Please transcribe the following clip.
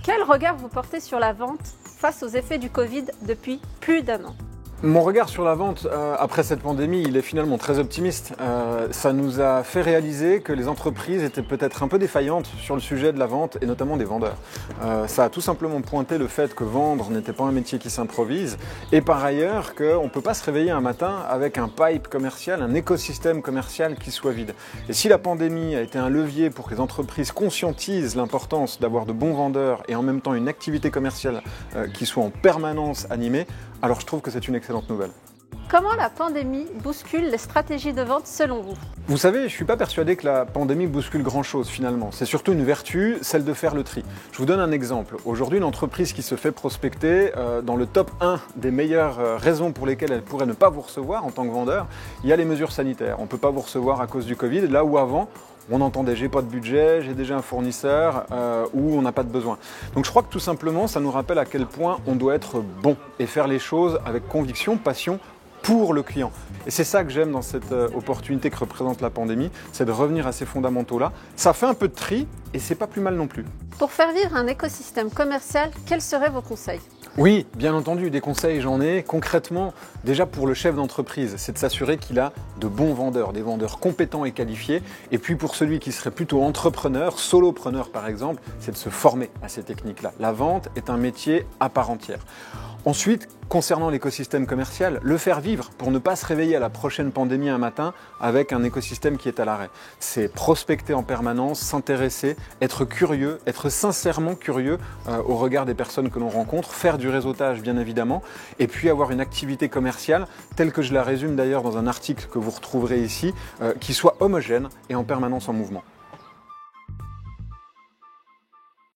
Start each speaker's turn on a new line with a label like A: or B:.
A: Quel regard vous portez sur la vente face aux effets du Covid depuis plus d'1 an?
B: Mon regard sur la vente après cette pandémie, il est finalement très optimiste. Ça nous a fait réaliser que les entreprises étaient peut-être un peu défaillantes sur le sujet de la vente et notamment des vendeurs. Ça a tout simplement pointé le fait que vendre n'était pas un métier qui s'improvise et par ailleurs qu'on ne peut pas se réveiller un matin avec un pipe commercial, un écosystème commercial qui soit vide. Et si la pandémie a été un levier pour que les entreprises conscientisent l'importance d'avoir de bons vendeurs et en même temps une activité commerciale qui soit en permanence animée, alors je trouve que c'est une excellente nouvelle.
A: Comment la pandémie bouscule les stratégies de vente selon vous?
B: Vous savez, je ne suis pas persuadé que la pandémie bouscule grand-chose finalement. C'est surtout une vertu, celle de faire le tri. Je vous donne un exemple. Aujourd'hui, une entreprise qui se fait prospecter, dans le top 1 des meilleures raisons pour lesquelles elle pourrait ne pas vous recevoir en tant que vendeur, il y a les mesures sanitaires. On ne peut pas vous recevoir à cause du Covid, là où avant, on entendait j'ai pas de budget, j'ai déjà un fournisseur ou on n'a pas de besoin. Donc je crois que tout simplement ça nous rappelle à quel point on doit être bon et faire les choses avec conviction, passion pour le client. Et c'est ça que j'aime dans cette opportunité que représente la pandémie, c'est de revenir à ces fondamentaux-là. Ça fait un peu de tri et c'est pas plus mal non plus.
A: Pour faire vivre un écosystème commercial, quels seraient vos conseils?
B: Oui, bien entendu, des conseils j'en ai. Concrètement, déjà pour le chef d'entreprise, c'est de s'assurer qu'il a de bons vendeurs, des vendeurs compétents et qualifiés. Et puis pour celui qui serait plutôt entrepreneur, solopreneur par exemple, c'est de se former à ces techniques-là. La vente est un métier à part entière. Ensuite, concernant l'écosystème commercial, le faire vivre pour ne pas se réveiller à la prochaine pandémie un matin avec un écosystème qui est à l'arrêt. C'est prospecter en permanence, s'intéresser, être curieux, être sincèrement curieux au regard des personnes que l'on rencontre, faire du réseautage bien évidemment, et puis avoir une activité commerciale telle que je la résume d'ailleurs dans un article que vous retrouverez ici, qui soit homogène et en permanence en mouvement.